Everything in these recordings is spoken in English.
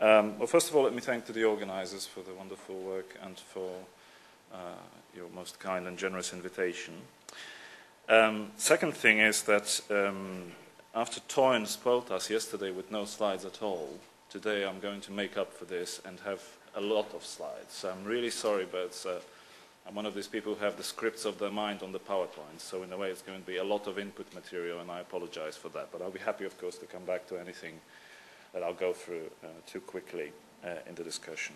Well, first of all, let me thank the organizers for the wonderful work and for your most kind and generous invitation. Second thing is that after Toyn spoiled us yesterday with no slides at all, today I'm going to make up for this and have a lot of slides. So I'm really sorry, but I'm one of these people who have the scripts of their mind on the PowerPoint, so in a way it's going to be a lot of input material, and I apologize for that. But I'll be happy, of course, to come back to anything that I'll go through too quickly in the discussion.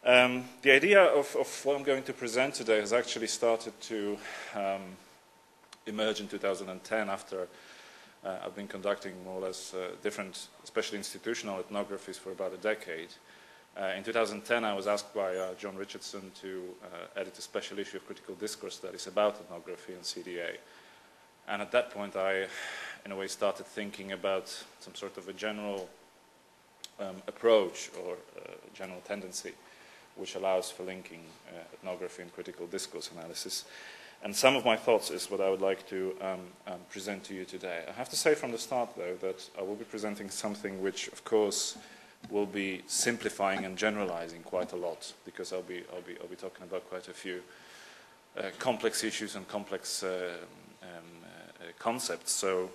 The idea of what I'm going to present today has actually started to emerge in 2010 after I've been conducting more or less different, especially institutional ethnographies for about a decade. In 2010, I was asked by John Richardson to edit a special issue of Critical Discourse Studies about ethnography and CDA. And at that point, I, in a way, started thinking about some sort of a general approach or general tendency which allows for linking ethnography and critical discourse analysis. And some of my thoughts is what I would like to present to you today. I have to say from the start, though, that I will be presenting something which, of course, will be simplifying and generalizing quite a lot, because I'll be talking about quite a few complex issues and complex concepts. So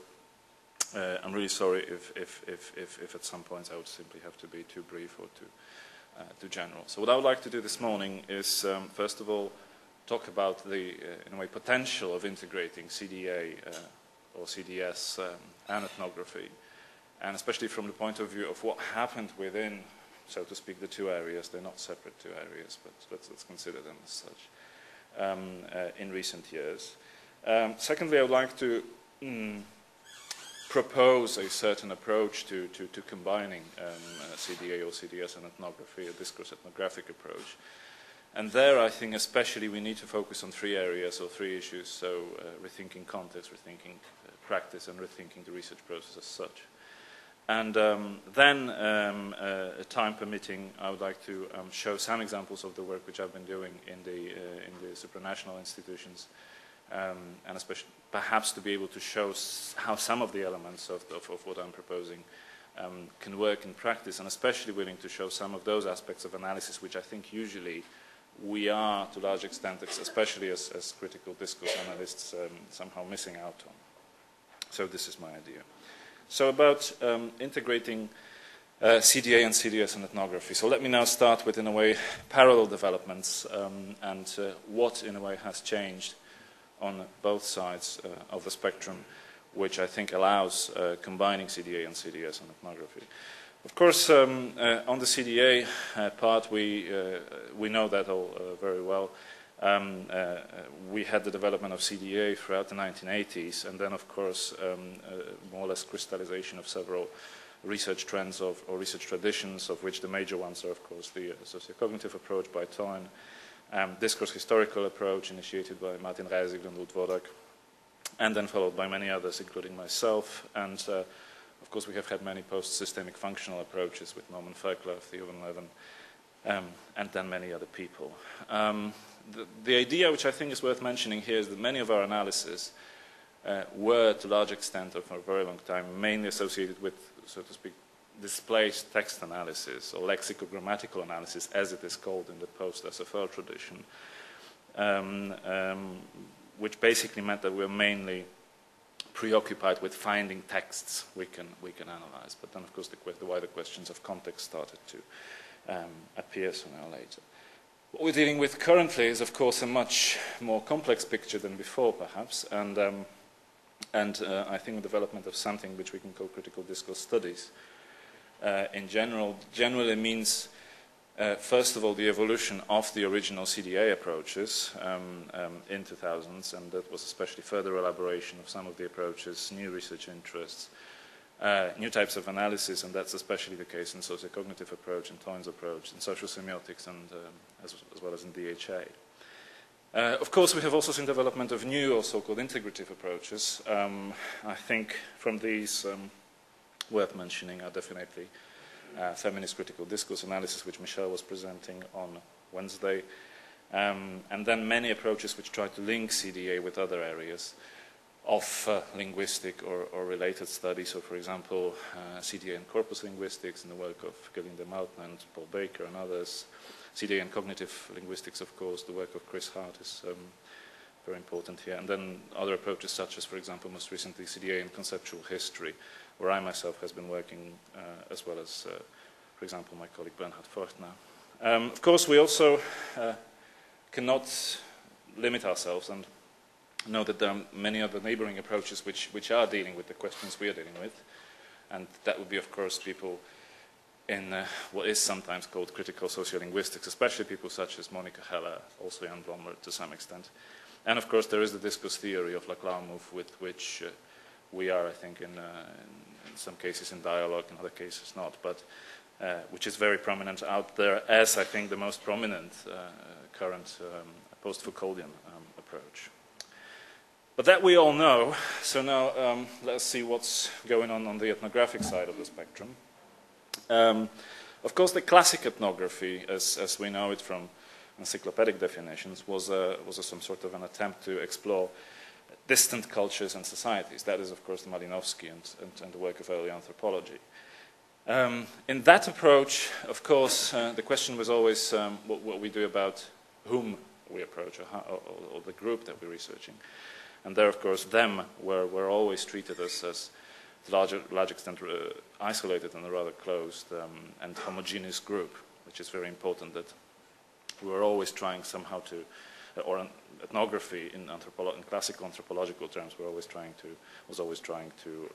I'm really sorry if at some points I would simply have to be too brief or too general. So what I would like to do this morning is, first of all, talk about the, in a way, potential of integrating CDA or CDS and ethnography, and especially from the point of view of what happened within, so to speak, the two areas. They're not separate two areas, but let's consider them as such in recent years. Secondly, I would like to propose a certain approach to combining CDA or CDS and ethnography, a discourse ethnographic approach. And there, I think, especially, we need to focus on three areas or three issues, so rethinking context, rethinking practice, and rethinking the research process as such. And then, time permitting, I would like to show some examples of the work which I've been doing in the supranational institutions, and especially perhaps to be able to show how some of the elements of what I'm proposing can work in practice, and especially willing to show some of those aspects of analysis which I think usually we are, to a large extent, especially as critical discourse analysts, somehow missing out on. So this is my idea. So about integrating CDA and CDS and ethnography. So let me now start with, in a way, parallel developments and what, in a way, has changed on both sides of the spectrum, which I think allows combining CDA and CDS and ethnography. Of course, on the CDA part, we know that all very well. We had the development of CDA throughout the 1980s, and then, of course, more or less crystallization of several research trends or research traditions, of which the major ones are, of course, the sociocognitive approach by Toyn, discourse historical approach initiated by Martin Reisig and Ruud Wodak, and then followed by many others, including myself. And of course, we have had many post-systemic functional approaches with Norman Ferkler, Theo van Leeuwen, and then many other people. The idea which I think is worth mentioning here is that many of our analyses were, to a large extent, or for a very long time, mainly associated with, so to speak, displaced text analysis or lexicogrammatical analysis, as it is called in the post-SFL tradition, which basically meant that we were mainly preoccupied with finding texts we can analyze. But then, of course, the wider questions of context started to appear sooner or later. What we're dealing with currently is, of course, a much more complex picture than before, perhaps, and I think the development of something which we can call critical discourse studies in generally means, first of all, the evolution of the original CDA approaches in 2000s, and that was especially further elaboration of some of the approaches, new research interests, new types of analysis, and that's especially the case in sociocognitive approach and Toyn's approach, in social semiotics, and as well as in DHA. Of course, we have also seen development of new or so-called integrative approaches. I think from these worth mentioning are definitely feminist critical discourse analysis, which Michal was presenting on Wednesday, and then many approaches which try to link CDA with other areas, linguistic or related studies. So, for example, CDA and corpus linguistics in the work of Gerlinde Mautner and Paul Baker and others. CDA and cognitive linguistics, of course, the work of Chris Hart is very important here. And then other approaches such as, for example, most recently CDA in conceptual history, where I myself has been working as well as, for example, my colleague Bernhard Fortner. Of course, we also cannot limit ourselves and know that there are many other neighboring approaches which are dealing with the questions we are dealing with. And that would be, of course, people in what is sometimes called critical sociolinguistics, especially people such as Monica Heller, also Jan Blommer to some extent. And, of course, there is the discourse theory of Laclau-Mouffe, with which we are, I think, in some cases in dialogue, in other cases not, but which is very prominent out there as, I think, the most prominent current post-Foucauldian approach. But that we all know, so now let's see what's going on the ethnographic side of the spectrum. Of course, the classic ethnography, as we know it from encyclopedic definitions, was some sort of an attempt to explore distant cultures and societies. That is, of course, Malinowski and the work of early anthropology. In that approach, of course, the question was always what we do about whom we approach or the group that we're researching. And there, of course, them were always treated as to large extent isolated and a rather closed and homogeneous group, which is very important. That we were always trying somehow to, or ethnography in classical anthropological terms, was always trying to,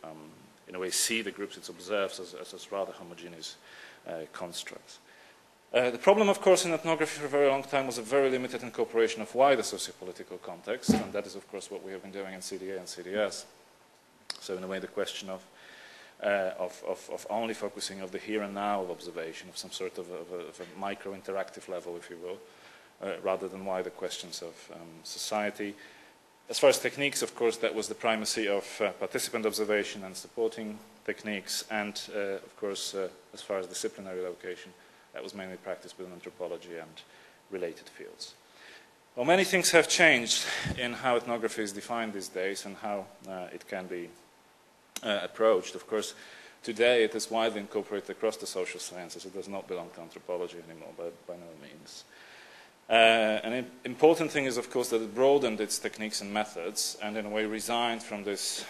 in a way, see the groups it observes as rather homogeneous constructs. The problem, of course, in ethnography for a very long time was a very limited incorporation of wider sociopolitical context, and that is, of course, what we have been doing in CDA and CDS. So, in a way, the question of only focusing on the here and now of observation, of some sort of a micro-interactive level, if you will, rather than wider questions of society. As far as techniques, of course, that was the primacy of participant observation and supporting techniques, and, of course, as far as disciplinary location, that was mainly practiced within anthropology and related fields. Well, many things have changed in how ethnography is defined these days and how it can be approached. Of course, today it is widely incorporated across the social sciences. It does not belong to anthropology anymore, by no means. An important thing is, of course, that it broadened its techniques and methods and in a way resigned from this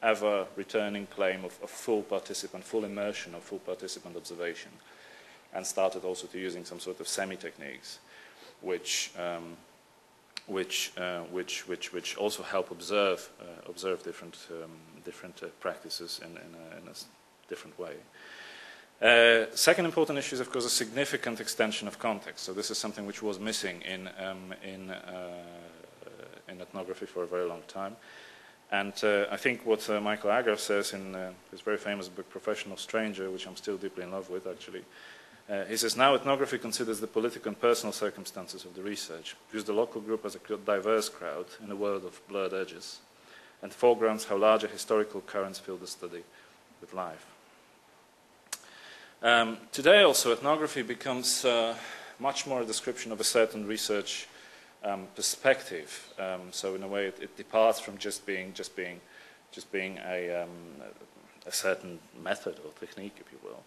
ever-returning claim of full participant, full immersion of full participant observation, and started also to using some sort of semi-techniques which also help observe different practices in a different way. Second important issue is, of course, a significant extension of context. So this is something which was missing in ethnography for a very long time. And I think what Michael Agar says in his very famous book, Professional Stranger, which I'm still deeply in love with, actually, he says, now ethnography considers the political and personal circumstances of the research, views the local group as a diverse crowd in a world of blurred edges, and foregrounds how larger historical currents fill the study with life. Today also, ethnography becomes much more a description of a certain research perspective. So in a way, it departs from just being a certain method or technique, if you will.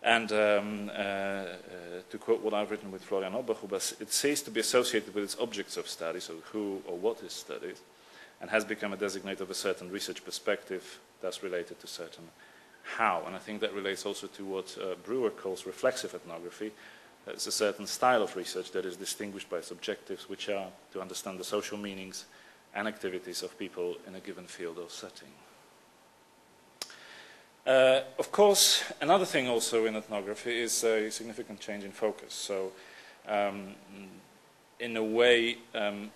And to quote what I've written with Florian Oberhuber, it ceased to be associated with its objects of study, so who or what is studied, and has become a designate of a certain research perspective, thus related to certain how. And I think that relates also to what Brewer calls reflexive ethnography. It's a certain style of research that is distinguished by its objectives, which are to understand the social meanings and activities of people in a given field or setting. Of course, another thing also in ethnography is a significant change in focus. So, in a way,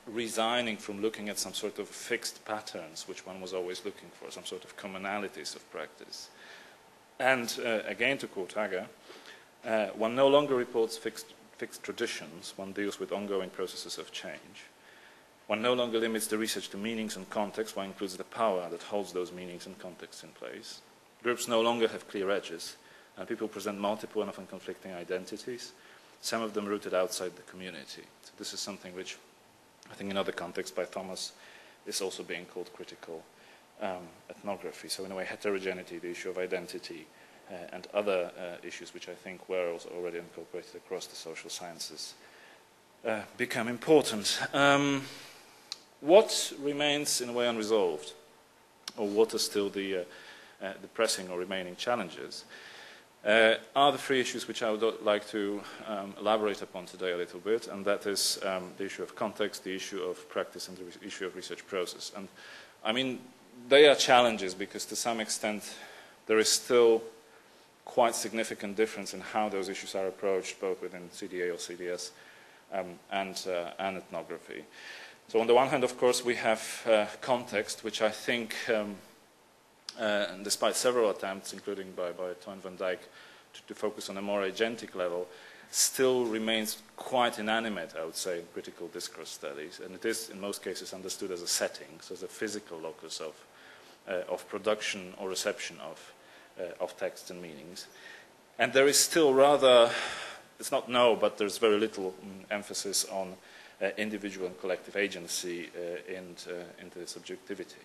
resigning from looking at some sort of fixed patterns, which one was always looking for, some sort of commonalities of practice. And again, to quote Hager, one no longer reports fixed traditions, one deals with ongoing processes of change. One no longer limits the research to meanings and context, one includes the power that holds those meanings and contexts in place. Groups no longer have clear edges, and people present multiple and often conflicting identities, some of them rooted outside the community. So this is something which, I think in other contexts by Thomas is also being called critical ethnography. So in a way, heterogeneity, the issue of identity, and other issues which I think were also already incorporated across the social sciences become important. What remains in a way unresolved, or what are still the pressing or remaining challenges, are the three issues which I would like to elaborate upon today a little bit, and that is the issue of context, the issue of practice, and the issue of research process. And I mean, they are challenges because to some extent there is still quite significant difference in how those issues are approached, both within CDA or CDS and ethnography. So on the one hand, of course, we have context, which I think, despite several attempts, including by Toine van Dijk, to focus on a more agentic level, still remains quite inanimate, I would say, in critical discourse studies. And it is, in most cases, understood as a setting, so as a physical locus of production or reception of texts and meanings. And there is still rather, it's not no, but there's very little emphasis on individual and collective agency into the subjectivity.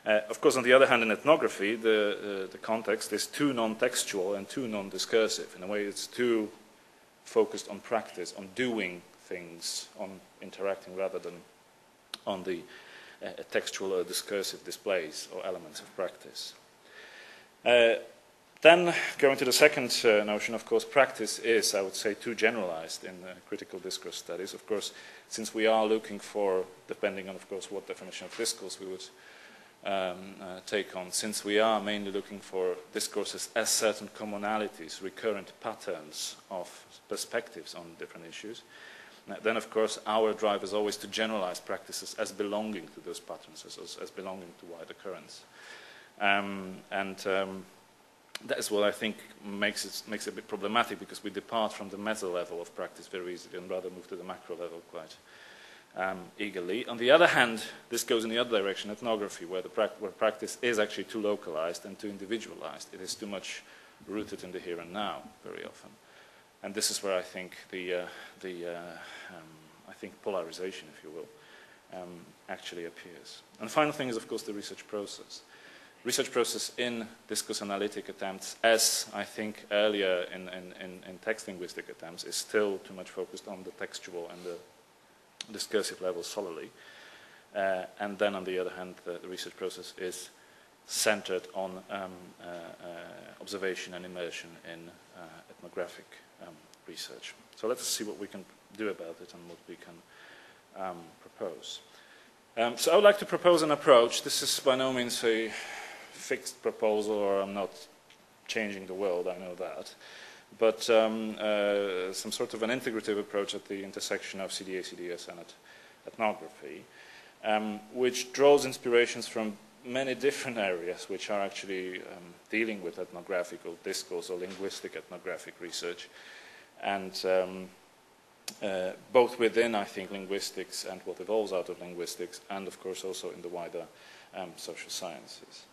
Of course, on the other hand, in ethnography, the context is too non-textual and too non-discursive. In a way, it's too focused on practice, on doing things, on interacting rather than on the textual or discursive displays or elements of practice. Then, going to the second notion, of course, practice is, I would say, too generalized in critical discourse studies. Of course, since we are looking for, depending on, of course, what definition of discourse we would take on, since we are mainly looking for discourses as certain commonalities, recurrent patterns of perspectives on different issues, then, of course, our drive is always to generalize practices as belonging to those patterns, as belonging to wider currents. That is what I think makes it a bit problematic, because we depart from the meta level of practice very easily and rather move to the macro level quite eagerly. On the other hand, this goes in the other direction, ethnography, where practice is actually too localized and too individualized. It is too much rooted in the here and now very often. And this is where I think I think polarization, if you will, actually appears. And the final thing is, of course, the research process. Research process in discourse analytic attempts, as I think earlier in text linguistic attempts, is still too much focused on the textual and the discursive level solely. And then, on the other hand, the research process is centered on observation and immersion in ethnographic research. So let's see what we can do about it and what we can propose. So I would like to propose an approach. This is by no means a fixed proposal, or I'm not changing the world, I know that. But some sort of an integrative approach at the intersection of CDA, CDS, and ethnography, which draws inspirations from many different areas which are actually dealing with ethnographic or discourse or linguistic ethnographic research, and both within, I think, linguistics and what evolves out of linguistics, and of course also in the wider social sciences.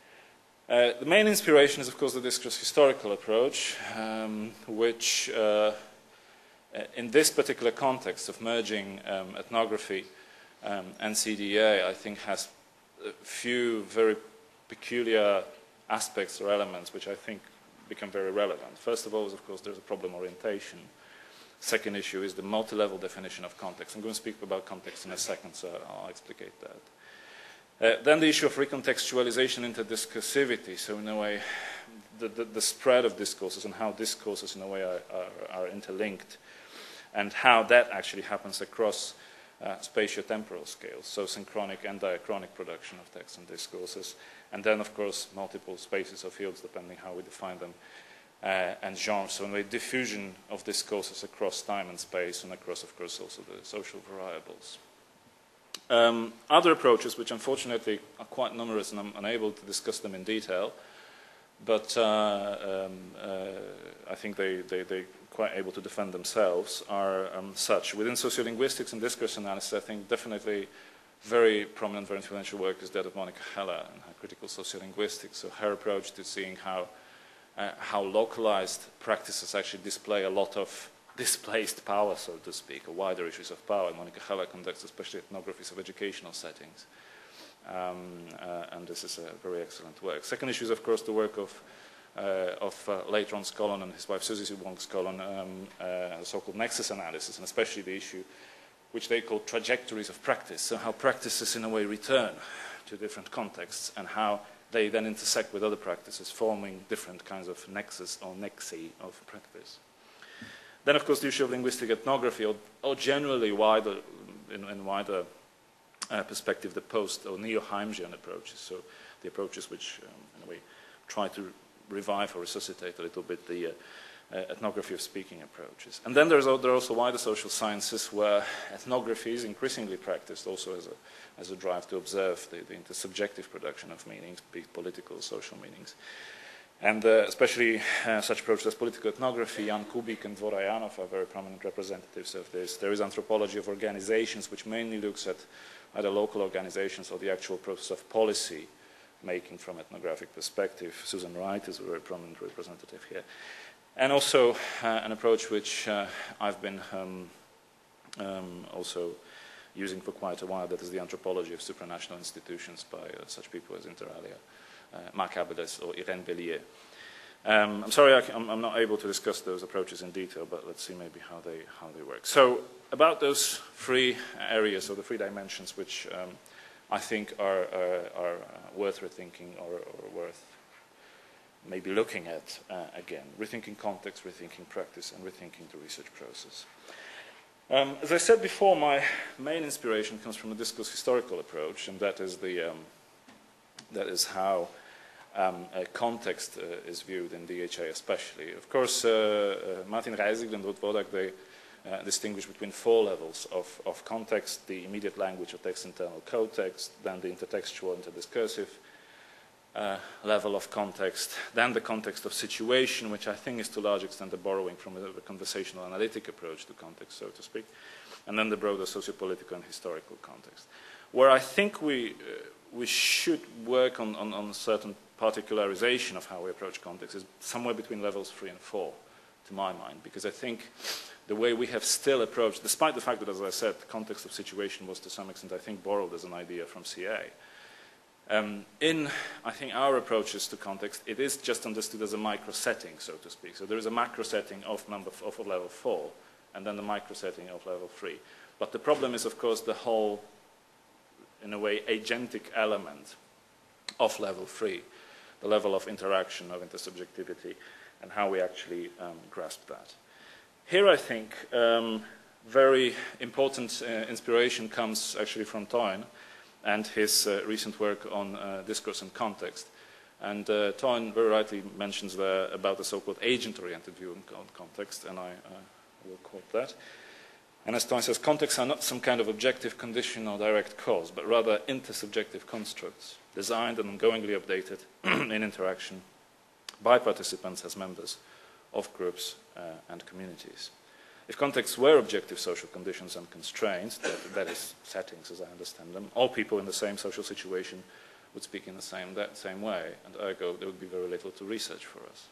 The main inspiration is, of course, the discourse historical approach, which in this particular context of merging ethnography and CDA, I think has a few very peculiar aspects or elements which I think become very relevant. First of all, is, of course, there's a problem orientation. Second issue is the multi-level definition of context. I'm going to speak about context in a second, so I'll explicate that. Then the issue of recontextualization into discursivity, so in a way the spread of discourses and how discourses in a way are interlinked, and how that actually happens across spatio-temporal scales, so synchronic and diachronic production of texts and discourses, and then of course multiple spaces or fields depending how we define them, and genres, so in a way diffusion of discourses across time and space, and across of course also the social variables. Other approaches, which unfortunately are quite numerous and I'm unable to discuss them in detail, but I think they're quite able to defend themselves, are such. Within sociolinguistics and discourse analysis, I think definitely very prominent, very influential work is that of Monica Heller and her critical sociolinguistics. So her approach to seeing how localized practices actually display a lot of displaced power, so to speak, or wider issues of power. Monica Heller conducts especially ethnographies of educational settings. And this is a very excellent work. Second issue is, of course, the work of later on Skolon and his wife Susie Wong Skolon, the so-called nexus analysis, and especially the issue which they call trajectories of practice, so how practices in a way return to different contexts and how they then intersect with other practices, forming different kinds of nexus or nexi of practice. Then, of course, the issue of linguistic ethnography, or generally wider, in wider perspective, the post- or neo-Heimsian approaches, so the approaches which, in a way, try to revive or resuscitate a little bit the ethnography of speaking approaches. And then there are also wider social sciences where ethnography is increasingly practiced also as a drive to observe the intersubjective production of meanings, be it political, social meanings. And especially such approaches as political ethnography, Jan Kubik and Dvorajanov are very prominent representatives of this. There is anthropology of organizations, which mainly looks at either local organizations or the actual process of policy making from ethnographic perspective. Susan Wright is a very prominent representative here. And also an approach which I've been also using for quite a while, that is the anthropology of supranational institutions by such people as inter alia Marc Abeles or Irène Bellier. I'm sorry I'm not able to discuss those approaches in detail, but let's see maybe how they work. So about those three areas or the three dimensions which I think are worth rethinking or worth maybe looking at again, rethinking context, rethinking practice, and rethinking the research process. As I said before, my main inspiration comes from a discourse historical approach, and that is how a context is viewed in DHA especially. Of course, Martin Reisig and Ruud Wodak, they distinguish between four levels of context: the immediate language or text internal cotext, then the intertextual, interdiscursive level of context, then the context of situation, which I think is to a large extent a borrowing from a conversational analytic approach to context, so to speak, and then the broader sociopolitical and historical context. Where I think we should work on certain particularization of how we approach context is somewhere between levels 3 and 4, to my mind, because I think the way we have still approached, despite the fact that, as I said, the context of situation was to some extent, I think, borrowed as an idea from CA. In, I think, our approaches to context, it is just understood as a micro setting, so to speak. So there is a macro setting of level 4, and then the micro setting of level 3. But the problem is, of course, the whole, in a way, agentic element of level 3, the level of interaction, of intersubjectivity, and how we actually grasp that. Here, I think, very important inspiration comes actually from Toyn and his recent work on discourse and context. And Toyn very rightly mentions there about the so-called agent-oriented view on context, and I will quote that. And as Toyn says, contexts are not some kind of objective condition or direct cause, but rather intersubjective constructs, designed and ongoingly updated in interaction by participants as members of groups and communities. If contexts were objective social conditions and constraints, that is, settings as I understand them, all people in the same social situation would speak in the same way, and ergo there would be very little to research for us.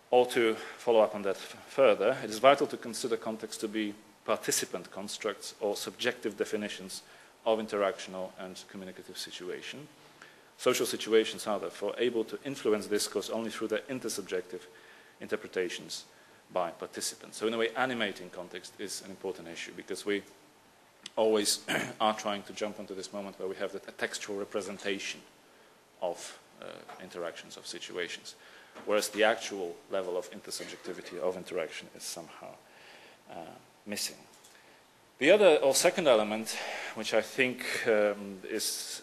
Or to follow up on that further, it is vital to consider context to be participant constructs or subjective definitions of interactional and communicative situation. Social situations are therefore able to influence discourse only through their intersubjective interpretations by participants. So in a way, animating context is an important issue, because we always are trying to jump into this moment where we have a textual representation of interactions, of situations, whereas the actual level of intersubjectivity of interaction is somehow missing. The other, or second element, which I think is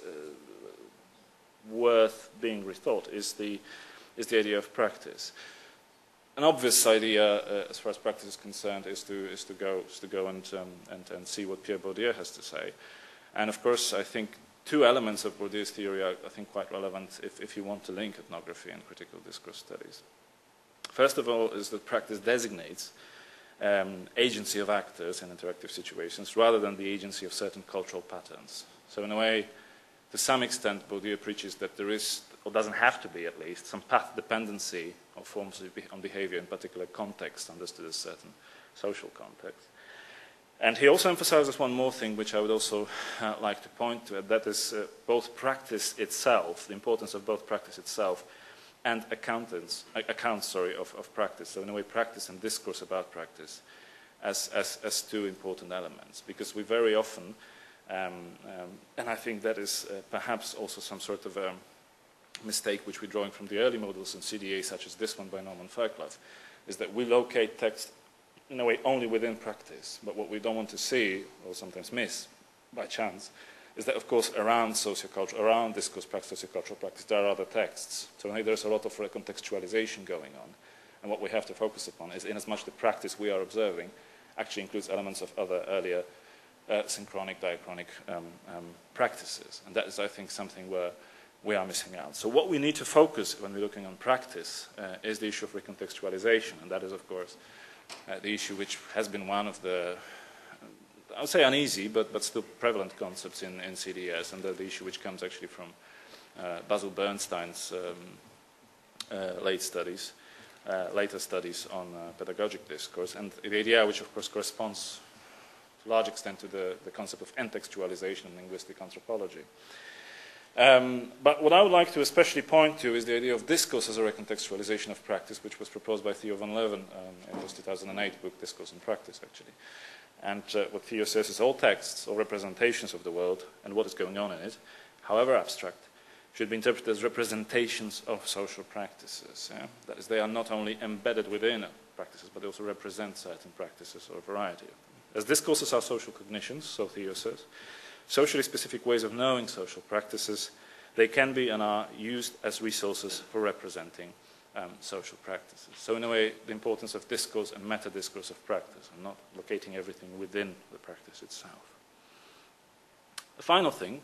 worth being rethought, is the idea of practice. An obvious idea, as far as practice is concerned, is to go and see what Pierre Bourdieu has to say. And of course, I think two elements of Bourdieu's theory are, I think, quite relevant if you want to link ethnography and critical discourse studies. First of all, is that practice designates agency of actors in interactive situations rather than the agency of certain cultural patterns. So in a way, to some extent, Bourdieu preaches that there is, or doesn't have to be at least, some path dependency of forms on behavior in particular context, understood as certain social context. And he also emphasizes one more thing, which I would also like to point to, and that is both practice itself, the importance of both practice itself and accounts of practice. So in a way, practice and discourse about practice as two important elements. Because we very often, and I think that is perhaps also some sort of a mistake which we're drawing from the early models in CDA, such as this one by Norman Fairclough, is that we locate text in a way only within practice. But what we don't want to see, or sometimes miss by chance, is that, of course, around socioculture, around discourse practice, sociocultural practice, there are other texts. So there's a lot of recontextualization going on. And what we have to focus upon is, in as much the practice we are observing actually includes elements of other earlier synchronic, diachronic practices. And that is, I think, something where we are missing out. So what we need to focus when we're looking on practice is the issue of recontextualization. And that is, of course, the issue which has been one of the, I would say uneasy, but still prevalent concepts in CDS, and the issue which comes actually from Basil Bernstein's later studies on pedagogic discourse, and the idea which, of course, corresponds to a large extent to the concept of entextualization in linguistic anthropology. But what I would like to especially point to is the idea of discourse as a recontextualization of practice, which was proposed by Theo van Leeuwen in his 2008 book, Discourse and Practice, actually. And what Theo says is all texts or representations of the world and what is going on in it, however abstract, should be interpreted as representations of social practices. Yeah? That is, they are not only embedded within practices, but they also represent certain practices or a variety of them. As discourses are social cognitions, so Theo says, socially specific ways of knowing social practices, they can be and are used as resources for representing social practices. So in a way, the importance of discourse and meta-discourse of practice, and not locating everything within the practice itself. The final thing,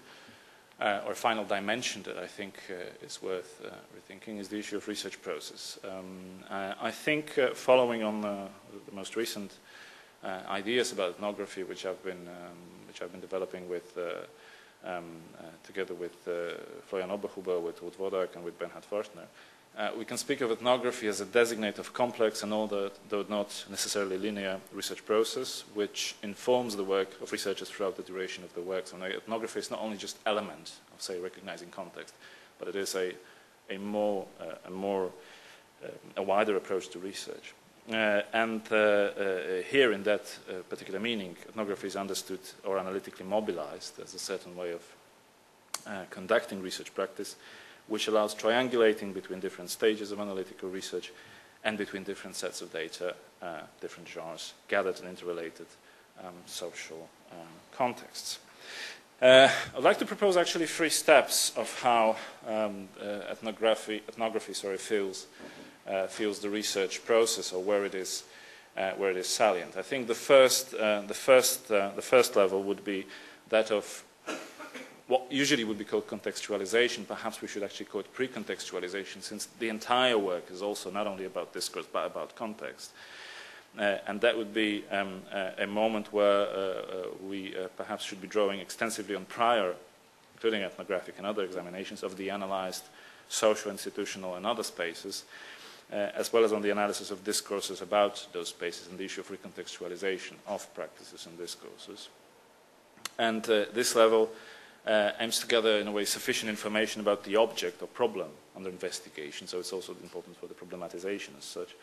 or final dimension that I think is worth rethinking is the issue of research process. I think following on the most recent ideas about ethnography, which I've been developing with together with Florian Oberhuber, with Ruth Wodak, and with Bernhard Forstner, we can speak of ethnography as a designate of complex and though not necessarily linear research process, which informs the work of researchers throughout the duration of the work. So ethnography is not only just element of, say, recognizing context, but it is a wider approach to research. Here, in that particular meaning, ethnography is understood or analytically mobilized as a certain way of conducting research practice, which allows triangulating between different stages of analytical research and between different sets of data, different genres, gathered and interrelated social contexts. I'd like to propose actually 3 steps of how ethnography feels the research process, or where it is salient. I think the first level would be that of what usually would be called contextualization. Perhaps we should actually call it pre-contextualization, since the entire work is also not only about discourse but about context. And that would be a moment where we perhaps should be drawing extensively on prior, including ethnographic and other examinations of the analyzed social, institutional, and other spaces, as well as on the analysis of discourses about those spaces and the issue of recontextualization of practices and discourses. And this level aims to gather, in a way, sufficient information about the object or problem under investigation, so it's also important for the problematization as such.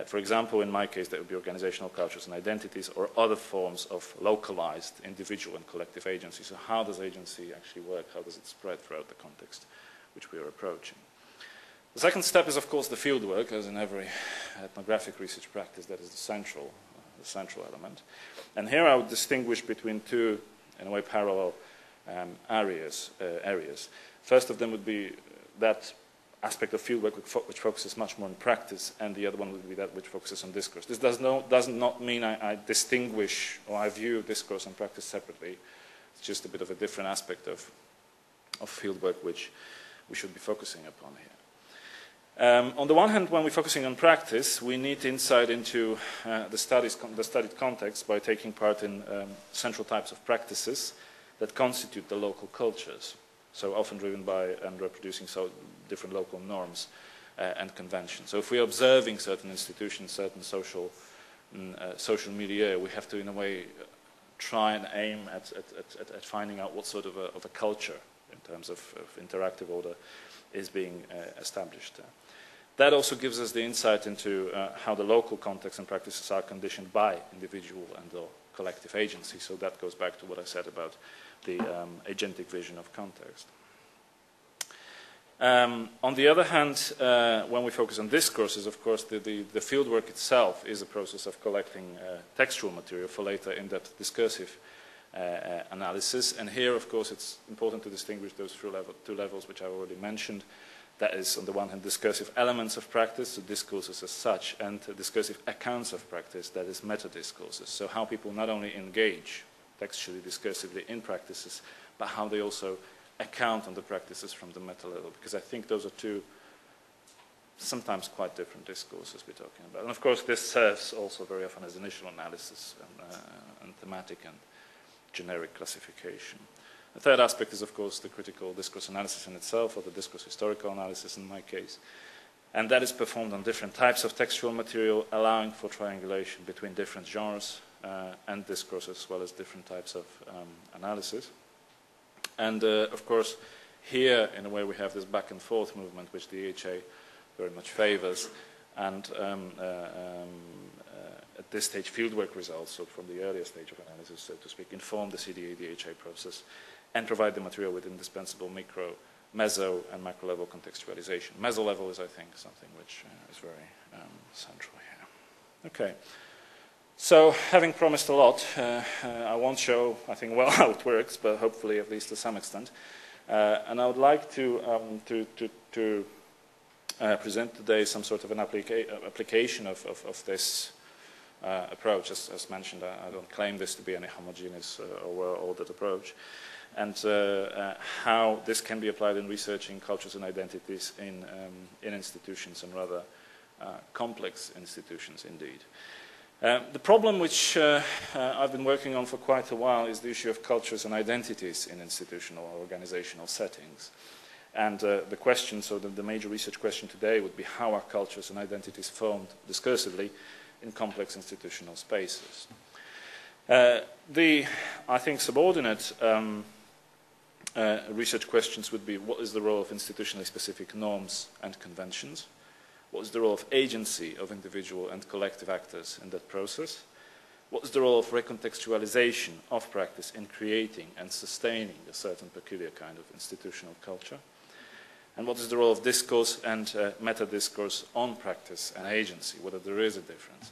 For example, in my case, that would be organizational cultures and identities, or other forms of localized individual and collective agency. So how does agency actually work? How does it spread throughout the context which we are approaching? The second step is, of course, the field work, as in every ethnographic research practice. That is the central element. And here I would distinguish between 2, in a way, parallel areas. First of them would be that aspect of fieldwork which focuses much more on practice, and the other one would be that which focuses on discourse. This does not mean I distinguish or I view discourse and practice separately. It's just a bit of a different aspect of fieldwork which we should be focusing upon here. On the one hand, when we're focusing on practice, we need insight into the studied context by taking part in central types of practices that constitute the local cultures, so often driven by and reproducing different local norms and conventions. So if we're observing certain institutions, certain social social milieu, we have to, in a way, try and aim at finding out what sort of a culture in terms of interactive order is being established there. That also gives us the insight into how the local context and practices are conditioned by individual and/or collective agency. So that goes back to what I said about the agentic vision of context. On the other hand, when we focus on discourses, of course, the fieldwork itself is a process of collecting textual material for later in-depth discursive analysis. And here, of course, it's important to distinguish those two levels which I already mentioned. That is, on the one hand, discursive elements of practice, so discourses as such, and discursive accounts of practice, that is, meta-discourses. So how people not only engage textually, discursively in practices, but how they also account on the practices from the meta level, because I think those are two sometimes quite different discourses we're talking about. And of course, this serves also very often as initial analysis and thematic and generic classification. The third aspect is, of course, the critical discourse analysis in itself, or the discourse historical analysis in my case. And that is performed on different types of textual material, allowing for triangulation between different genres and discourse, as well as different types of analysis. And, of course, here, in a way, we have this back and forth movement, which the EHA very much favors. And at this stage, fieldwork results, so from the earlier stage of analysis, so to speak, inform the CDA-DHA process and provide the material with indispensable micro, meso, and macro level contextualization. Meso level is, I think, something which is very central here. Okay. So, having promised a lot, I won't show, I think, well how it works, but hopefully at least to some extent. And I would like to present today some sort of an application of this approach. As mentioned, I don't claim this to be any homogeneous or well-ordered approach. And how this can be applied in researching cultures and identities in institutions, and rather complex institutions indeed. The problem which I've been working on for quite a while is the issue of cultures and identities in institutional or organizational settings. And the question, so the major research question today would be, how are cultures and identities formed discursively in complex institutional spaces? I think, subordinate research questions would be, what is the role of institutionally specific norms and conventions? What is the role of agency of individual and collective actors in that process? What is the role of recontextualization of practice in creating and sustaining a certain peculiar kind of institutional culture? And what is the role of discourse and meta-discourse on practice and agency, whether there is a difference?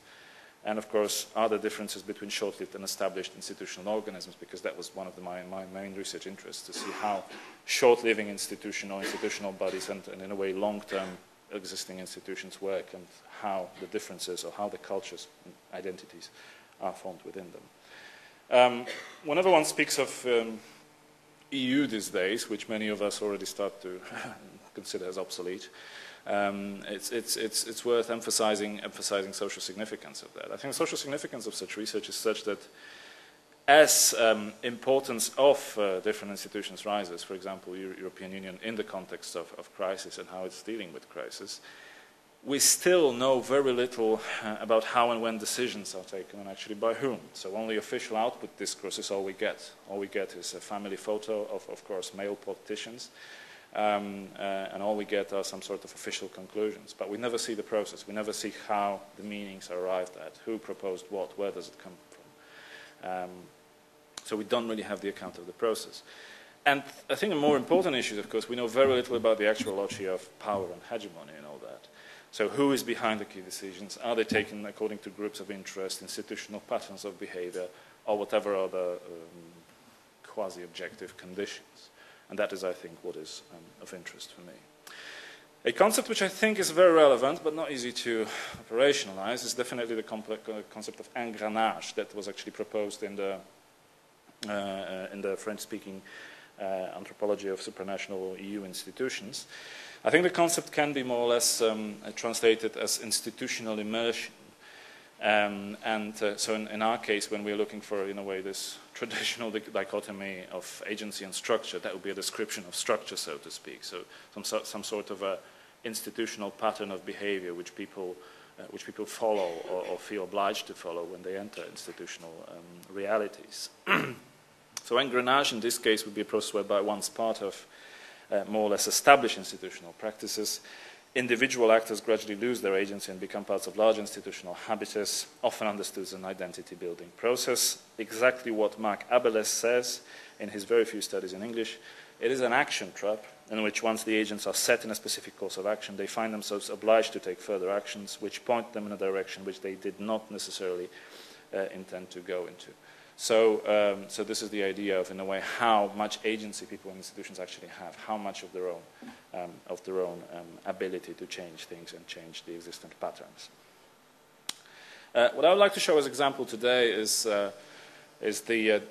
And of course, are there differences between short-lived and established institutional organisms? Because that was one of my main research interests, to see how short-living institutional bodies and in a way long-term existing institutions work, and how the differences or how the cultures and identities are formed within them. Whenever one speaks of EU these days, which many of us already start to consider as obsolete, it's worth emphasizing social significance of that. I think the social significance of such research is such that as importance of different institutions rises, for example, European Union in the context of crisis and how it's dealing with crisis, we still know very little about how and when decisions are taken, and actually by whom. So only official output discourse is all we get. All we get is a family photo of course, male politicians, and all we get are some sort of official conclusions. But we never see the process. We never see how the meanings are arrived at, who proposed what, where does it come from. So we don't really have the account of the process. And I think a more important issue is, of course, we know very little about the actual logic of power and hegemony and all that. So who is behind the key decisions? Are they taken according to groups of interest, institutional patterns of behavior, or whatever other quasi-objective conditions? And that is, I think, what is of interest for me. A concept which I think is very relevant, but not easy to operationalize, is definitely the concept of engrenage that was actually proposed in the French-speaking anthropology of supranational EU institutions. I think the concept can be more or less translated as institutional immersion. So in our case, when we're looking for, in a way, this traditional dichotomy of agency and structure, that would be a description of structure, so to speak. So some sort of a institutional pattern of behavior which people which people follow or feel obliged to follow when they enter institutional realities. So engrenage in this case would be a process whereby once part of more or less established institutional practices, individual actors gradually lose their agency and become parts of large institutional habitus, often understood as an identity-building process. Exactly what Marc Abeles says in his very few studies in English, it is an action trap in which once the agents are set in a specific course of action, they find themselves obliged to take further actions which point them in a direction which they did not necessarily intend to go into. So, so this is the idea of, in a way, how much agency people in institutions actually have, how much of their own ability to change things and change the existent patterns. What I would like to show as example today is the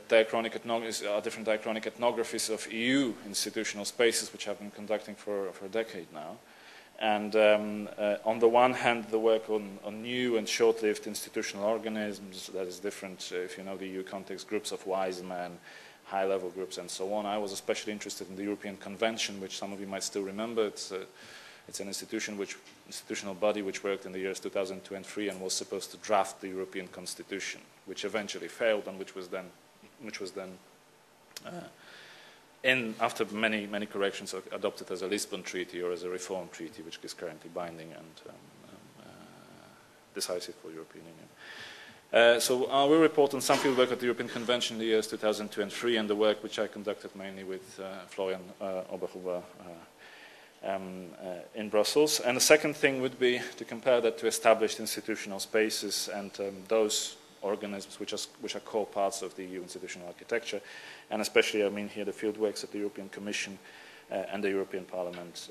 different diachronic ethnographies of EU institutional spaces, which I've been conducting for a decade now. And on the one hand, the work on new and short-lived institutional organisms, that is different, if you know the EU context, groups of wise men, high-level groups, and so on. I was especially interested in the European Convention, which some of you might still remember. It's an institutional body which worked in the years 2002 and 2003 and was supposed to draft the European Constitution, which eventually failed and which was then after many corrections, adopted as a Lisbon Treaty or as a reform treaty, which is currently binding and decisive for the European Union. So I will report on some field work at the European Convention in the years 2002 and 2003, and the work which I conducted mainly with Florian Oberhuber in Brussels. And the second thing would be to compare that to established institutional spaces and those organisms which are core parts of the EU institutional architecture, and especially, I mean, here the field works at the European Commission and the European Parliament,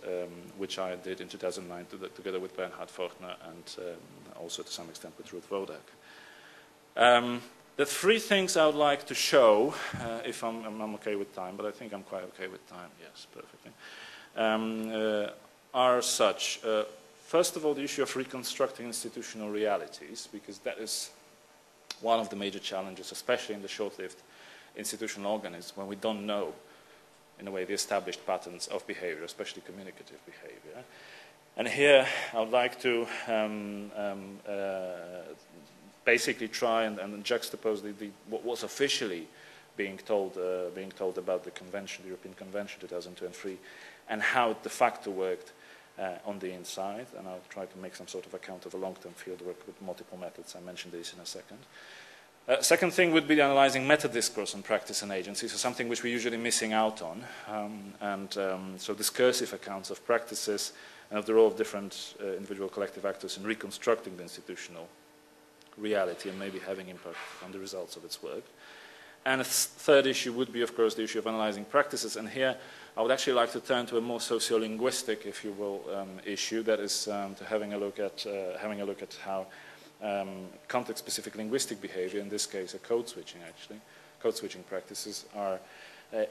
which I did in 2009 together with Bernhard Fortner and also to some extent with Ruth Wodak. The three things I would like to show, if I'm okay with time, but I think I'm quite okay with time, yes, perfectly, are such. First of all, the issue of reconstructing institutional realities, because that is one of the major challenges, especially in the short-lived institutional organisms, when we don't know, in a way, the established patterns of behavior, especially communicative behavior. And here I would like to basically try and juxtapose what was officially being told about the convention, the European Convention 2002 and 2003, and how it de facto worked on the inside, and I'll try to make some sort of account of a long-term fieldwork with multiple methods. I mentioned this in a second. Second thing would be analyzing meta-discourse on practice and agency, so something which we're usually missing out on. So discursive accounts of practices and of the role of different individual collective actors in reconstructing the institutional reality and maybe having impact on the results of its work. And a third issue would be, of course, the issue of analyzing practices. And here I would actually like to turn to a more sociolinguistic, if you will, issue. That is to having a look at how context-specific linguistic behavior, in this case, code switching practices, are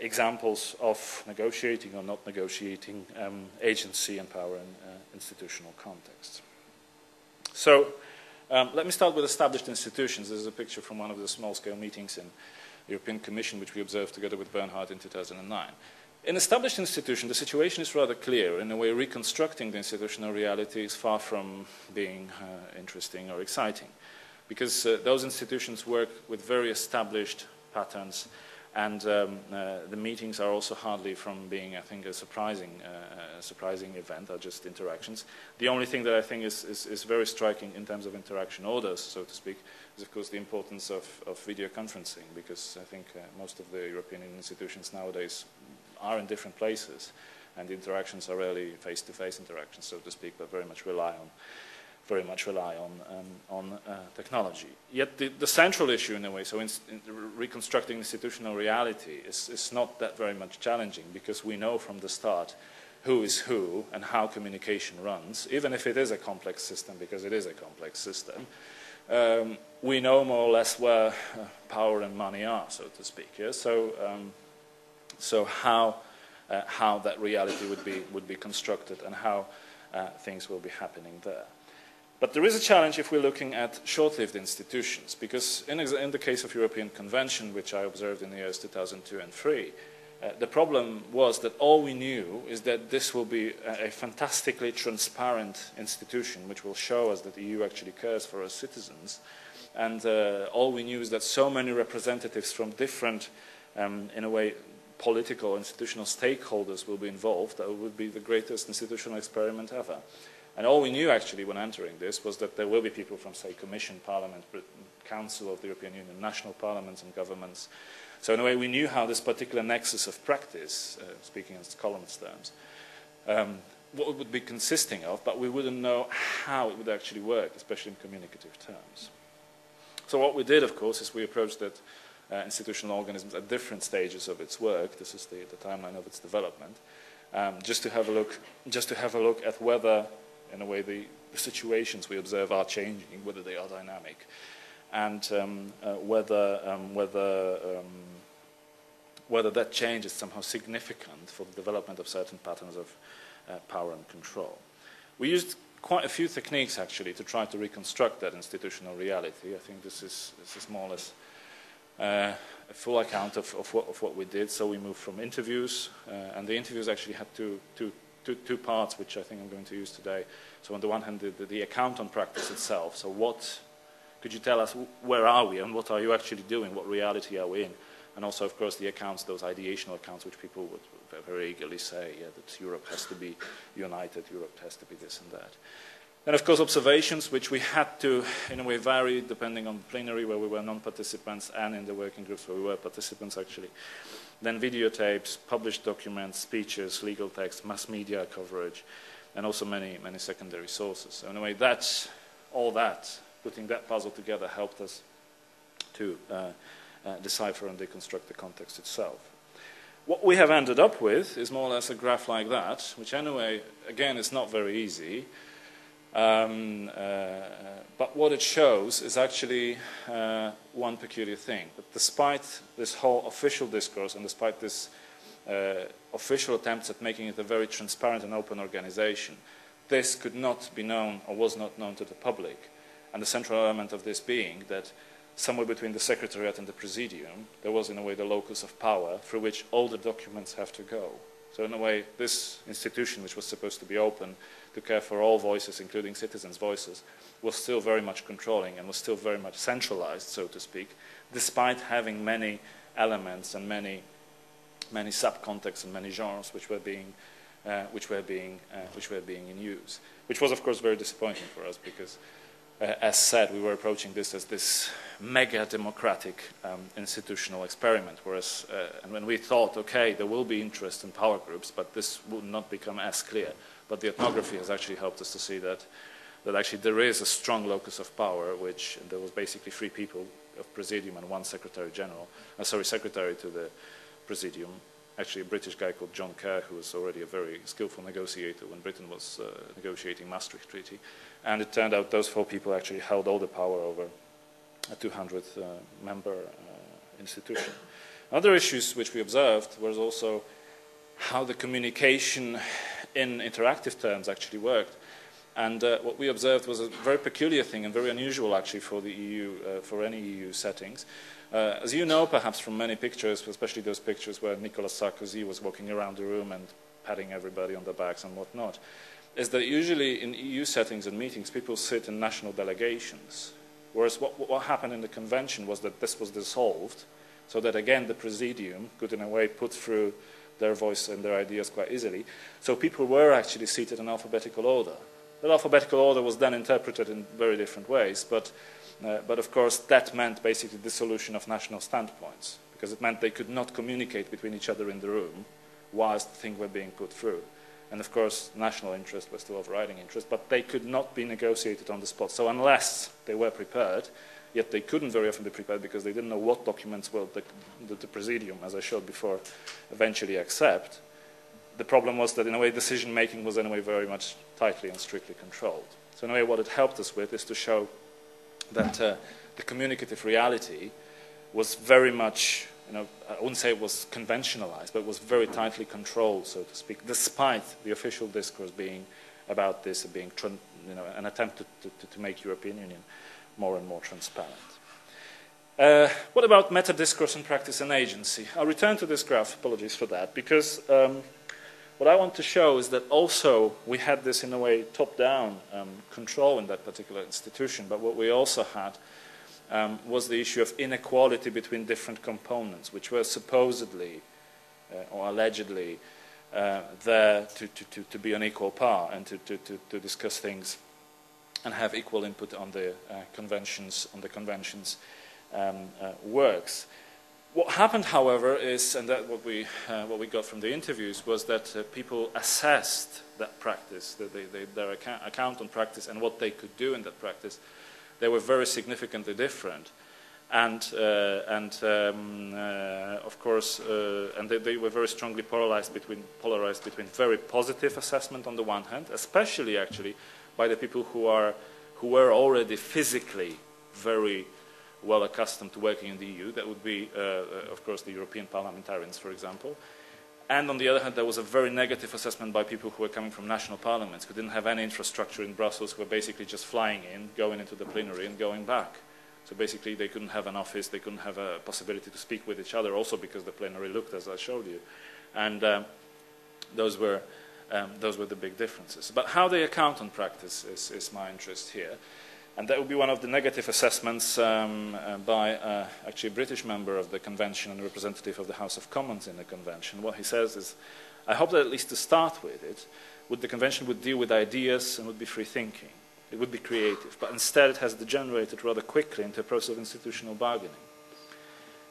examples of negotiating or not negotiating agency and power in institutional contexts. So let me start with established institutions. This is a picture from one of the small-scale meetings in the European Commission, which we observed together with Bernhard in 2009. In established institutions, the situation is rather clear. In a way, reconstructing the institutional reality is far from being interesting or exciting, because those institutions work with very established patterns, and the meetings are also hardly from being, I think, a surprising event, or just interactions. The only thing that I think is very striking in terms of interaction orders, so to speak, is of course the importance of video conferencing, because I think most of the European institutions nowadays are in different places, and the interactions are rarely face-to-face interactions, so to speak, but very much rely on technology. Yet the central issue, in a way, so in reconstructing institutional reality is not that very much challenging, because we know from the start who is who and how communication runs, even if it is a complex system, because it is a complex system. We know more or less where power and money are, so to speak. Yeah? So how that reality would be constructed and how things will be happening there. But there is a challenge if we're looking at short-lived institutions, because in the case of European Convention, which I observed in the years 2002 and 2003, The problem was that all we knew is that this will be a fantastically transparent institution which will show us that the EU actually cares for its citizens. And all we knew is that so many representatives from different, in a way, political, institutional stakeholders will be involved. That would be the greatest institutional experiment ever. And all we knew actually when entering this was that there will be people from, say, Commission, Parliament, Council of the European Union, national parliaments and governments. So in a way we knew how this particular nexus of practice, speaking in Collins terms, what it would be consisting of, but we wouldn't know how it would actually work, especially in communicative terms. So what we did, of course, is we approached that institutional organisms at different stages of its work. This is the timeline of its development, just to have a look at whether, in a way, the situations we observe are changing, whether they are dynamic, and whether that change is somehow significant for the development of certain patterns of power and control. We used quite a few techniques, actually, to try to reconstruct that institutional reality. I think this is more or less a full account of what we did. So we moved from interviews, and the interviews actually had two parts, which I think I'm going to use today. So on the one hand, the account on practice itself. So what could you tell us, where are we, and what are you actually doing, what reality are we in? And also, of course, the accounts, those ideational accounts, which people would very eagerly say, yeah, that Europe has to be united, Europe has to be this and that. Then, of course, observations, which we had to, in a way, vary depending on the plenary, where we were non-participants, and in the working groups, where we were participants, actually. Then videotapes, published documents, speeches, legal text, mass media coverage, and also many secondary sources. So in a way, all that, putting that puzzle together, helped us to decipher and deconstruct the context itself. What we have ended up with is more or less a graph like that, which anyway, again, is not very easy. But what it shows is actually one peculiar thing. That despite this whole official discourse and despite this official attempts at making it a very transparent and open organization, this could not be known or was not known to the public. And the central element of this being that somewhere between the Secretariat and the Presidium, there was in a way the locus of power through which all the documents have to go. So in a way, this institution, which was supposed to be open, to care for all voices, including citizens' voices, was still very much controlling and was still very much centralized, so to speak, despite having many elements and many subcontexts and many genres which were being in use. Which was, of course, very disappointing for us because, as said, we were approaching this as this mega-democratic institutional experiment, whereas and when we thought, okay, there will be interest in power groups, but this would not become as clear. But the ethnography has actually helped us to see that actually there is a strong locus of power, which there was basically 3 people of Presidium and 1 secretary to the Presidium. Actually, a British guy called John Kerr, who was already a very skillful negotiator when Britain was negotiating Maastricht Treaty. And it turned out those 4 people actually held all the power over a 200-member institution. Other issues which we observed was also how the communication in interactive terms actually worked. And what we observed was a very peculiar thing and very unusual actually for the EU, for any EU settings. As you know, perhaps from many pictures, especially those pictures where Nicolas Sarkozy was walking around the room and patting everybody on the backs and whatnot, is that usually in EU settings and meetings, people sit in national delegations. Whereas what happened in the convention was that this was dissolved, so that again the Presidium could in a way put through their voice and their ideas quite easily. So people were actually seated in alphabetical order. That alphabetical order was then interpreted in very different ways, but of course that meant basically dissolution of national standpoints, because it meant they could not communicate between each other in the room whilst things were being put through. And of course national interest was still overriding interest, but they could not be negotiated on the spot. So unless they were prepared, yet they couldn't very often be prepared because they didn't know what documents will the Presidium, as I showed before, eventually accept. The problem was that in a way decision-making was in a way very much tightly and strictly controlled. So in a way what it helped us with is to show that the communicative reality was very much, I wouldn't say it was conventionalized, but it was very tightly controlled, so to speak, despite the official discourse being about this, being an attempt to make European Union more and more transparent. What about meta discourse and practice and agency? I'll return to this graph, apologies for that, because what I want to show is that also we had this, in a way, top-down control in that particular institution, but what we also had was the issue of inequality between different components, which were supposedly or allegedly there to be on equal par and to discuss things and have equal input on the conventions works. What happened, however, is, and that what we got from the interviews, was that people assessed that practice, their account on practice and what they could do in that practice. They were very significantly different, and of course, and they were very strongly polarized between very positive assessment on the one hand, especially actually by the people who were already physically very well accustomed to working in the EU. That would be, of course, the European parliamentarians, for example. And on the other hand, there was a very negative assessment by people who were coming from national parliaments, who didn't have any infrastructure in Brussels, who were basically just flying in, going into the plenary and going back. So basically they couldn't have an office, they couldn't have a possibility to speak with each other, also because the plenary looked as I showed you. And those were the big differences. But how they account on practice is my interest here. And that would be one of the negative assessments by actually a British member of the convention and a representative of the House of Commons in the convention. What he says is, I hope that at least to start with it, the convention would deal with ideas and would be free thinking. It would be creative, but instead it has degenerated rather quickly into a process of institutional bargaining.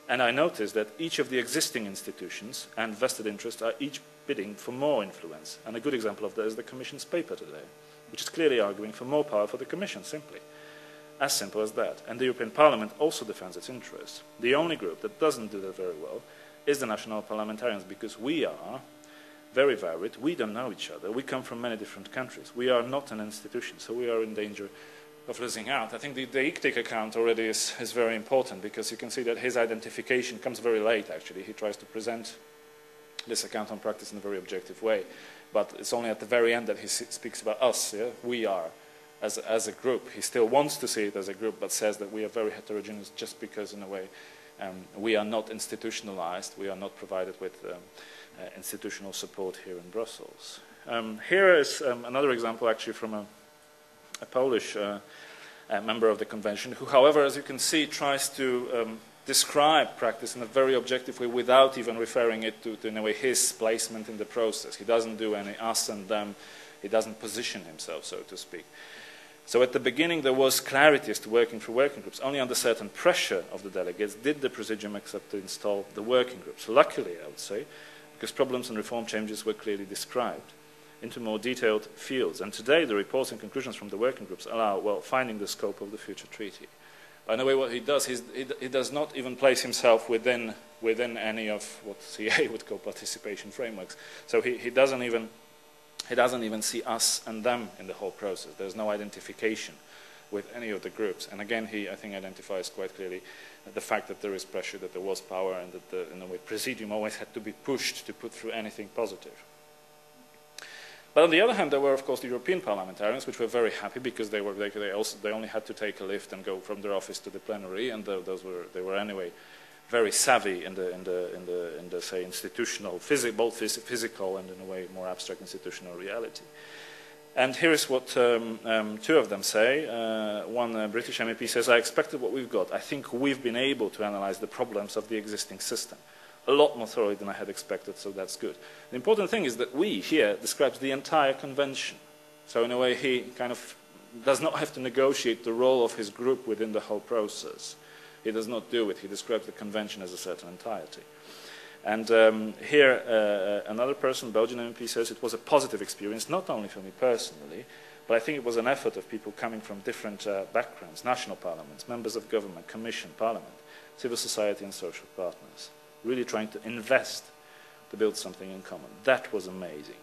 And I noticed that each of the existing institutions and vested interests are each bidding for more influence. And a good example of that is the Commission's paper today, which is clearly arguing for more power for the Commission, simply. As simple as that. And the European Parliament also defends its interests. The only group that doesn't do that very well is the national parliamentarians, because we are very varied. We don't know each other. We come from many different countries. We are not an institution, so we are in danger of losing out. I think the ICTIC account already is very important, because you can see that his identification comes very late, actually. He tries to present this account on practice in a very objective way. But it's only at the very end that he speaks about us. Yeah? We are, as a group. He still wants to see it as a group, but says that we are very heterogeneous just because, in a way, we are not institutionalized. We are not provided with institutional support here in Brussels. Here is another example, actually, from a Polish member of the convention, who, however, as you can see, tries to describe practice in a very objective way without even referring it to, in a way, his placement in the process. He doesn't do any us and them. He doesn't position himself, so to speak. So at the beginning, there was clarity as to working through working groups. Only under certain pressure of the delegates did the Presidium accept to install the working groups. Luckily, I would say, because problems and reform changes were clearly described into more detailed fields. And today, the reports and conclusions from the working groups allow, well, finding the scope of the future treaty. By the way, what he does, he does not even place himself within any of what CA would call participation frameworks. So he doesn't even see us and them in the whole process. There's no identification with any of the groups. And again, he, I think, identifies quite clearly the fact that there is pressure, that there was power, and that the, in a way, Presidium always had to be pushed to put through anything positive. But on the other hand, there were, of course, the European parliamentarians, which were very happy because they only had to take a lift and go from their office to the plenary, and they were anyway very savvy in the say institutional, both physical and in a way more abstract institutional reality. And here is what two of them say. One British MEP says, "I expected what we've got. I think we've been able to analyze the problems of the existing system a lot more thoroughly than I had expected, so that's good." The important thing is that we here describes the entire convention. So in a way, he kind of does not have to negotiate the role of his group within the whole process. He does not do it. He describes the convention as a certain entirety. And here, another person, Belgian MP, says it was a positive experience, not only for me personally, but I think it was an effort of people coming from different backgrounds, national parliaments, members of government, commission, parliament, civil society and social partners, really trying to invest to build something in common. That was amazing.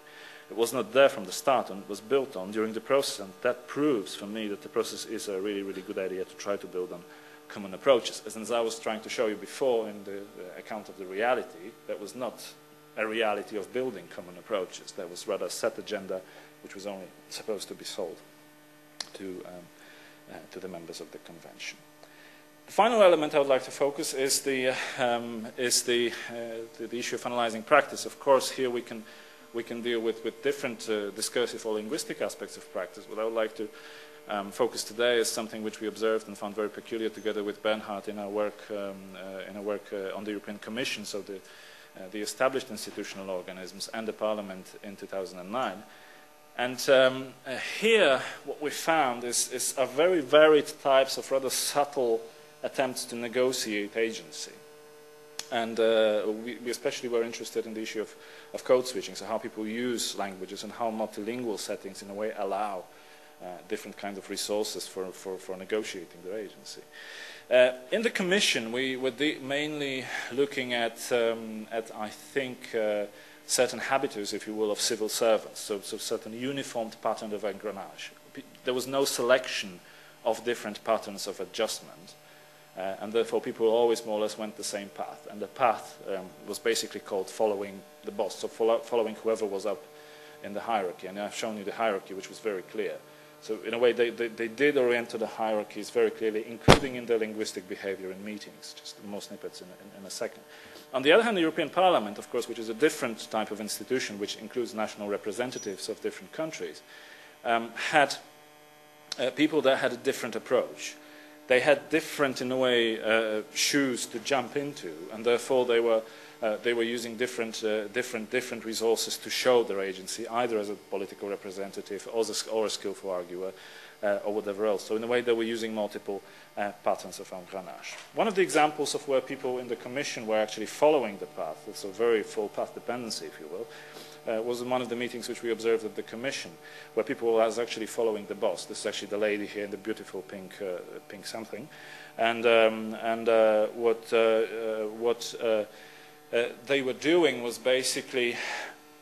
It was not there from the start, and it was built on during the process, and that proves for me that the process is a really, really good idea to try to build on common approaches. As I was trying to show you before in the account of the reality, that was not a reality of building common approaches. That was rather a set agenda which was only supposed to be sold to the members of the convention. The final element I would like to focus is the issue of analyzing practice. Of course, here we can deal with different discursive or linguistic aspects of practice. What I would like to focus today is something which we observed and found very peculiar together with Bernhard in our work on the European Commission, so the established institutional organisms and the Parliament in 2009. And here what we found is a very varied types of rather subtle attempts to negotiate agency. And we especially were interested in the issue of code switching, so how people use languages and how multilingual settings in a way allow different kinds of resources for negotiating their agency. In the Commission, we were mainly looking at I think, certain habitus, if you will, of civil servants, so certain uniformed pattern of engrenage. There was no selection of different patterns of adjustment, and therefore people always more or less went the same path, and the path was basically called following the boss, so following whoever was up in the hierarchy, and I've shown you the hierarchy, which was very clear. So in a way, they did orient to the hierarchies very clearly, including in their linguistic behavior in meetings, just more snippets in a second. On the other hand, the European Parliament, of course, which is a different type of institution, which includes national representatives of different countries, had people that had a different approach. They had different, in a way, shoes to jump into, and therefore they were using different resources to show their agency, either as a political representative or a skillful arguer or whatever else. So in a way, they were using multiple patterns of engrenage. One of the examples of where people in the Commission were actually following the path, it's a very full path dependency, if you will, was in one of the meetings which we observed at the Commission, where people were actually following the boss. This is actually the lady here in the beautiful pink something, and what they were doing was basically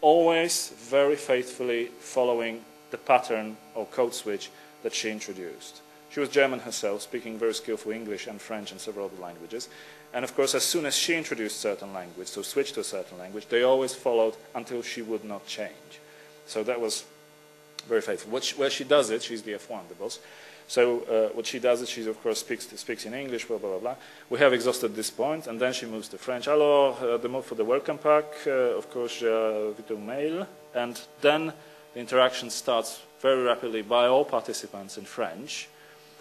always very faithfully following the pattern or code switch that she introduced. She was German herself, speaking very skillful English and French and several other languages. And of course, as soon as she introduced certain language, so switched to a certain language, they always followed until she would not change. So that was very faithful. Where she does it, she's the F1, the boss. So what she does is she, of course, speaks in English, blah, blah, blah, blah. We have exhausted this point, and then she moves to French. Alors, the mot for the welcome pack, of course, votre mail. And then the interaction starts very rapidly by all participants in French,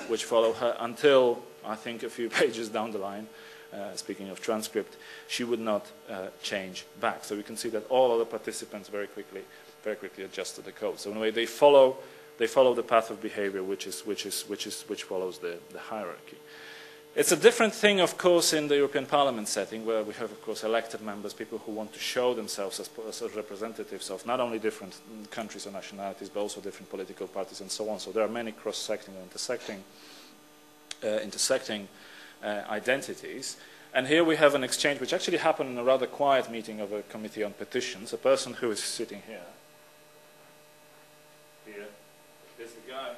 which follow her until, I think, a few pages down the line, speaking of transcript, she would not change back. So we can see that all other participants very quickly adjust to the code. So in a way, they follow the path of behavior which follows the hierarchy. It's a different thing, of course, in the European Parliament setting, where we have, of course, elected members, people who want to show themselves as representatives of not only different countries or nationalities, but also different political parties and so on. So there are many cross-secting or intersecting identities. And here we have an exchange which actually happened in a rather quiet meeting of a committee on petitions. A person who is sitting here, this guy,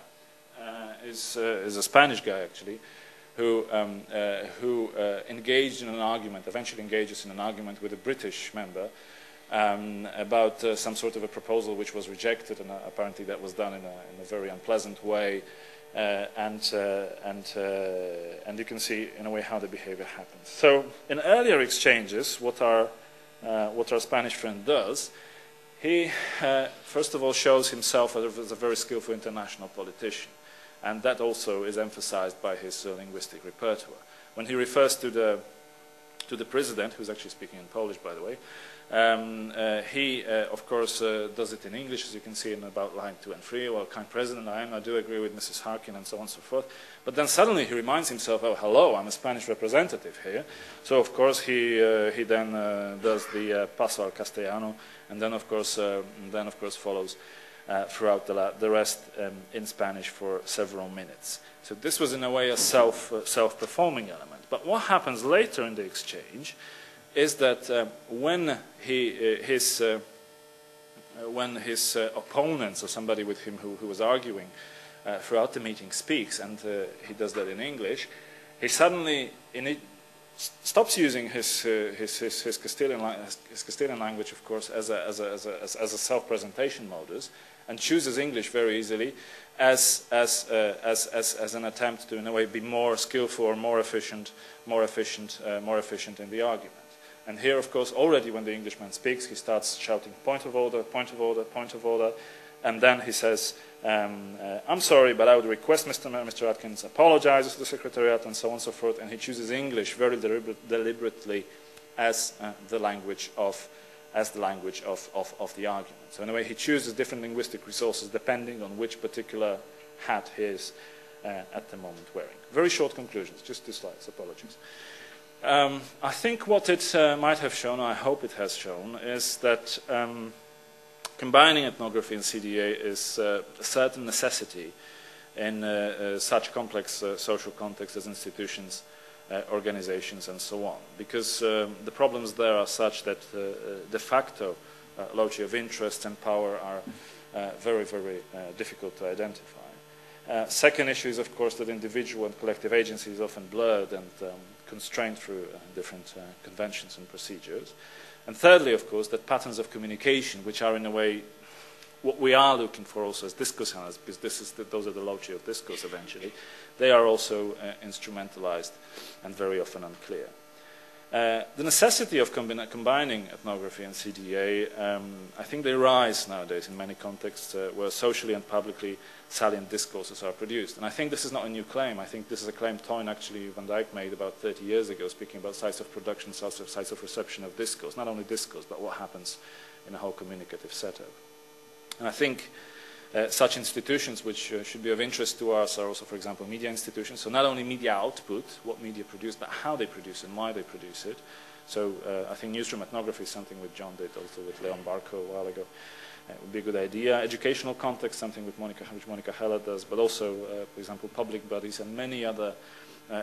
is a Spanish guy, actually, who engaged in an argument, eventually engages in an argument with a British member about some sort of a proposal which was rejected, and apparently that was done in a very unpleasant way, and you can see in a way how the behavior happens. So in earlier exchanges, what our Spanish friend does, he first of all shows himself as a very skillful international politician. And that also is emphasized by his linguistic repertoire. When he refers to the president, who's actually speaking in Polish, by the way, he, of course, does it in English, as you can see in about line 2 and 3. Well, kind president I am, I do agree with Mrs. Harkin, and so on and so forth. But then suddenly he reminds himself, oh, hello, I'm a Spanish representative here. So, of course, he then does the paso al castellano, and then, of course, follows throughout the rest in Spanish for several minutes. So this was in a way a self-performing element. But what happens later in the exchange is that when his opponents or somebody with him who was arguing throughout the meeting speaks, and he does that in English, he suddenly stops using his Castilian language, of course, as a self-presentation modus, and chooses English very easily as an attempt to, in a way, be more skillful or more efficient in the argument. And here, of course, already when the Englishman speaks, he starts shouting point of order, point of order, point of order, and then he says, I'm sorry, but I would request Mr. Atkins apologizes to the Secretariat, and so on and so forth, and he chooses English very deliberately as the language of the argument. So in a way, he chooses different linguistic resources depending on which particular hat he is at the moment wearing. Very short conclusions, just 2 slides, apologies. I think what it might have shown, or I hope it has shown, is that combining ethnography and CDA is a certain necessity in such complex social contexts as institutions, organizations, and so on. Because the problems there are such that de facto loci of interest and power are very, very difficult to identify. Second issue is, of course, that individual and collective agency is often blurred and constrained through different conventions and procedures. And thirdly, of course, that patterns of communication, which are in a way what we are looking for also as discourse analysts, because those are the loci of discourse eventually, they are also instrumentalized and very often unclear. The necessity of combining ethnography and CDA, I think they rise nowadays in many contexts where socially and publicly salient discourses are produced. And I think this is not a new claim. I think this is a claim Toyn actually Van Dijk made about 30 years ago, speaking about sites of production, sites of reception of discourse, not only discourse, but what happens in a whole communicative setup. And I think such institutions which should be of interest to us are also, for example, media institutions. So not only media output, what media produce, but how they produce and why they produce it. So I think newsroom ethnography is something which John did also with Leon Barco a while ago. It would be a good idea. Educational context, something which Monica Heller does, but also, for example, public bodies and many other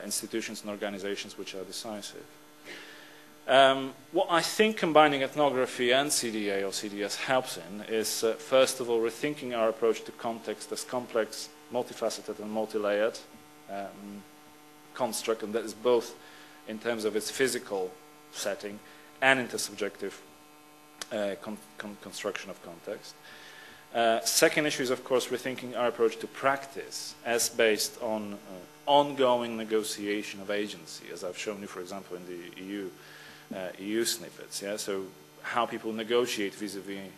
institutions and organizations which are decisive. What I think combining ethnography and CDA or CDS helps in is, first of all, rethinking our approach to context as complex, multifaceted and multi-layered construct, and that is both in terms of its physical setting and intersubjective construction of context. Second issue is, of course, rethinking our approach to practice as based on ongoing negotiation of agency, as I've shown you, for example, in the EU snippets. Yeah? So how people negotiate vis-a-vis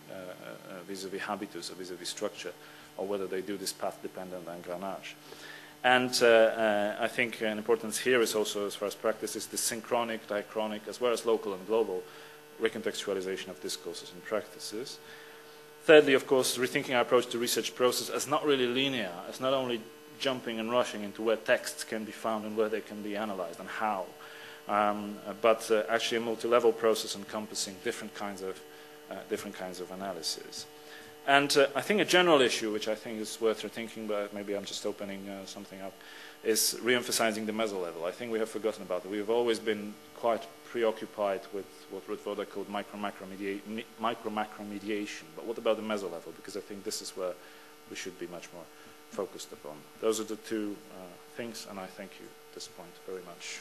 habitus or vis-a-vis structure, or whether they do this path-dependent engrenage. And I think an importance here is also, as far as practice, is the synchronic, diachronic, as well as local and global recontextualization of discourses and practices. Thirdly, of course, rethinking our approach to research process as not really linear, as not only jumping and rushing into where texts can be found and where they can be analyzed and how, but actually a multi-level process encompassing different kinds of analysis. And I think a general issue, which I think is worth rethinking, but maybe I'm just opening something up, is re-emphasizing the meso-level. I think we have forgotten about it. We have always been quite preoccupied with what I called micro-macro mediation. But what about the meso-level? Because I think this is where we should be much more focused upon. Those are the 2 things, and I thank you at this point very much.